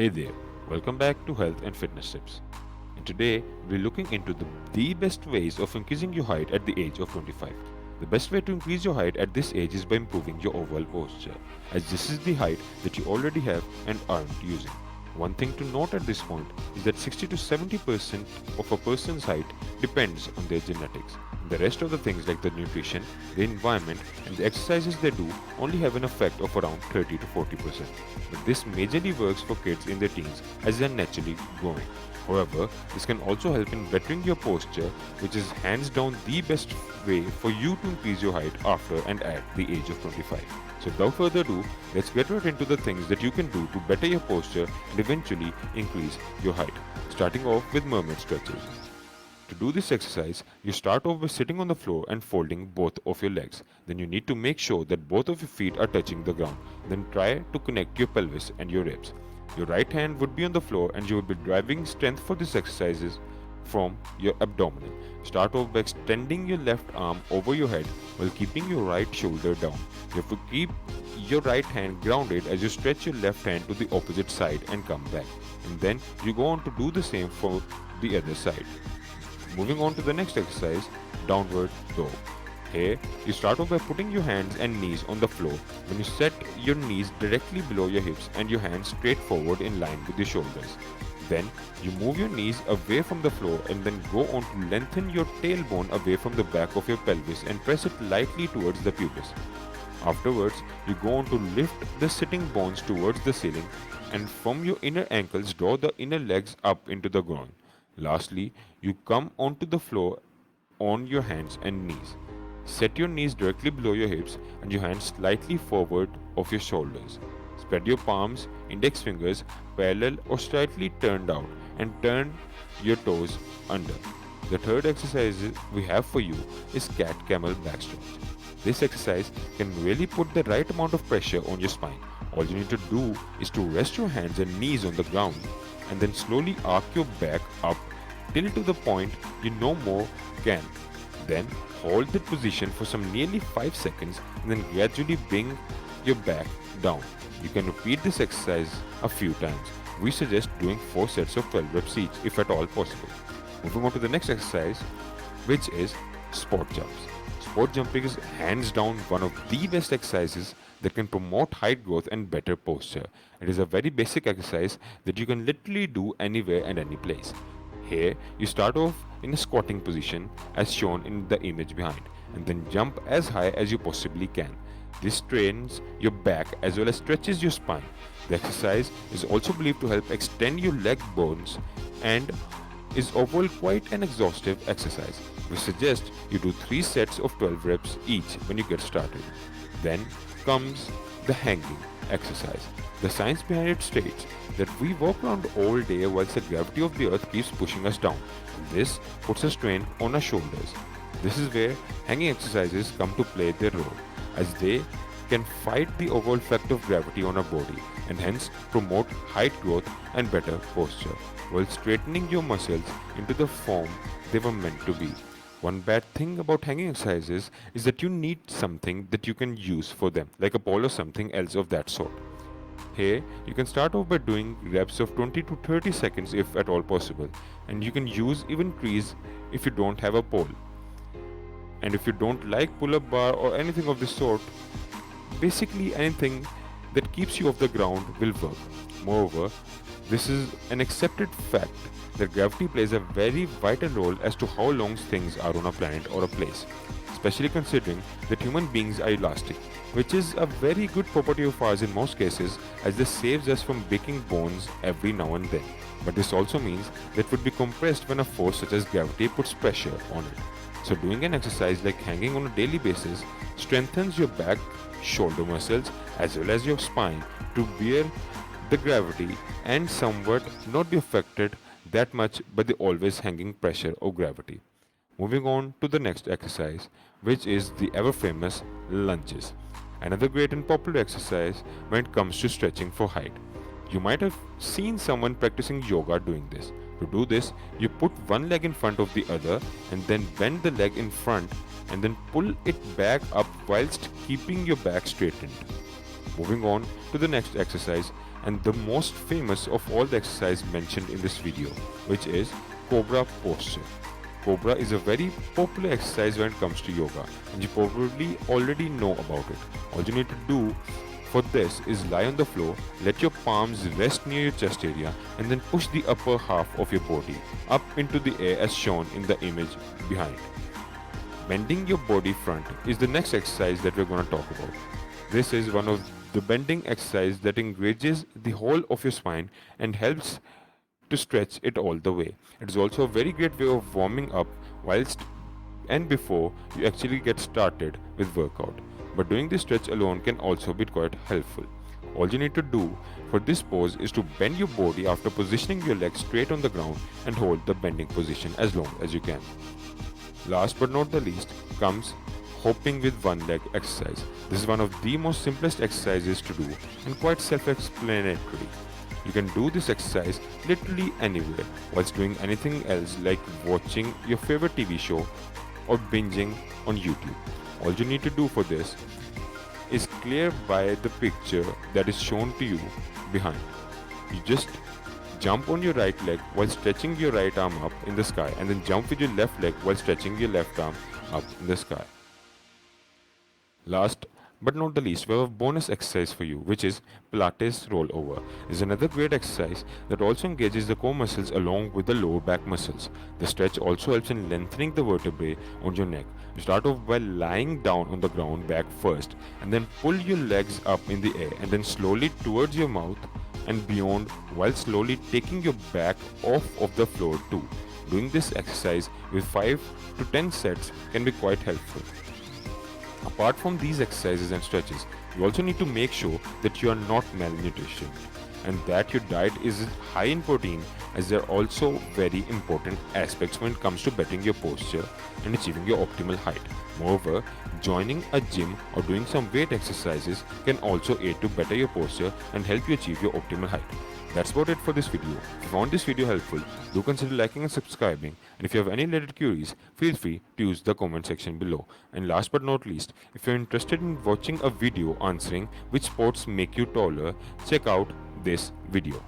Hey there, welcome back to Health and Fitness Tips. And today we're looking into the best ways of increasing your height at the age of 25. The best way to increase your height at this age is by improving your overall posture, as this is the height that you already have and aren't using. One thing to note at this point is that 60 to 70% of a person's height depends on their genetics. The rest of the things like the nutrition, the environment, and the exercises they do only have an effect of around 30 to 40%. But this majorly works for kids in their teens as they are naturally growing. However, this can also help in bettering your posture, which is hands down the best way for you to increase your height after and at the age of 25. So without further ado, let's get right into the things that you can do to better your posture and eventually increase your height. Starting off with mermaid stretches. To do this exercise, you start off by sitting on the floor and folding both of your legs. Then you need to make sure that both of your feet are touching the ground. Then try to connect your pelvis and your ribs. Your right hand would be on the floor and you would be driving strength for these exercises from your abdominal. Start off by extending your left arm over your head while keeping your right shoulder down. You have to keep your right hand grounded as you stretch your left hand to the opposite side and come back. And then you go on to do the same for the other side. Moving on to the next exercise, downward dog. Here, you start off by putting your hands and knees on the floor. When you set your knees directly below your hips and your hands straight forward in line with your shoulders. Then, you move your knees away from the floor and then go on to lengthen your tailbone away from the back of your pelvis and press it lightly towards the pubis. Afterwards, you go on to lift the sitting bones towards the ceiling and from your inner ankles draw the inner legs up into the groin. Lastly, you come onto the floor on your hands and knees. Set your knees directly below your hips and your hands slightly forward of your shoulders. Spread your palms, index fingers parallel or slightly turned out and turn your toes under. The third exercise we have for you is cat camel back stretch. This exercise can really put the right amount of pressure on your spine. All you need to do is to rest your hands and knees on the ground and then slowly arc your back up till to the point you no more can. Then hold that position for some nearly 5 seconds and then gradually bring your back down. You can repeat this exercise a few times. We suggest doing 4 sets of 12 reps each if at all possible. Moving on to the next exercise, which is sport jumps. Sport jumping is hands down one of the best exercises that can promote height growth and better posture. It is a very basic exercise that you can literally do anywhere and any place. Here, you start off in a squatting position as shown in the image behind and then jump as high as you possibly can. This strains your back as well as stretches your spine. The exercise is also believed to help extend your leg bones and is overall quite an exhaustive exercise. We suggest you do 3 sets of 12 reps each when you get started. Then comes the hanging exercise. The science behind it states that we walk around all day whilst the gravity of the earth keeps pushing us down. This puts a strain on our shoulders. This is where hanging exercises come to play their role, as they can fight the overall effect of gravity on our body and hence promote height growth and better posture, while straightening your muscles into the form they were meant to be. One bad thing about hanging exercises is that you need something that you can use for them, like a pole or something else of that sort. Here, you can start off by doing reps of 20 to 30 seconds if at all possible, and you can use even trees if you don't have a pole. And if you don't like pull-up bar or anything of this sort, basically anything that keeps you off the ground will work. Moreover, this is an accepted fact that gravity plays a very vital role as to how long things are on a planet or a place, especially considering that human beings are elastic, which is a very good property of ours in most cases, as this saves us from breaking bones every now and then. But this also means that it would be compressed when a force such as gravity puts pressure on it. So doing an exercise like hanging on a daily basis strengthens your back, shoulder muscles as well as your spine to bear the gravity and somewhat not be affected that much by the always hanging pressure of gravity. Moving on to the next exercise, which is the ever famous lunges. Another great and popular exercise when it comes to stretching for height. You might have seen someone practicing yoga doing this. To do this, you put one leg in front of the other and then bend the leg in front and then pull it back up whilst keeping your back straightened. Moving on to the next exercise, and the most famous of all the exercises mentioned in this video, which is Cobra posture. Cobra is a very popular exercise when it comes to yoga, and you probably already know about it. All you need to do for this is lie on the floor, let your palms rest near your chest area, and then push the upper half of your body up into the air as shown in the image behind. Bending your body front is the next exercise that we're going to talk about. This is one of the bending exercise that engages the whole of your spine and helps to stretch it all the way. It is also a very great way of warming up whilst and before you actually get started with workout. But doing this stretch alone can also be quite helpful. All you need to do for this pose is to bend your body after positioning your legs straight on the ground and hold the bending position as long as you can. Last but not the least comes hopping with one leg exercise. This is one of the most simplest exercises to do and quite self-explanatory. You can do this exercise literally anywhere whilst doing anything else like watching your favorite TV show or binging on YouTube. All you need to do for this is clear by the picture that is shown to you behind. You just jump on your right leg while stretching your right arm up in the sky, and then jump with your left leg while stretching your left arm up in the sky. Last but not the least, we have a bonus exercise for you, which is Pilates rollover. This is another great exercise that also engages the core muscles along with the lower back muscles. The stretch also helps in lengthening the vertebrae on your neck. You start off by lying down on the ground back first, and then pull your legs up in the air and then slowly towards your mouth and beyond, while slowly taking your back off of the floor too. Doing this exercise with 5 to 10 sets can be quite helpful. Apart from these exercises and stretches, you also need to make sure that you are not malnutrition and that your diet is high in protein, as they are also very important aspects when it comes to bettering your posture and achieving your optimal height. Moreover, joining a gym or doing some weight exercises can also aid to better your posture and help you achieve your optimal height. That's about it for this video. If you found this video helpful, do consider liking and subscribing, and if you have any related queries, feel free to use the comment section below. And last but not least, if you're interested in watching a video answering which sports make you taller, check out this video.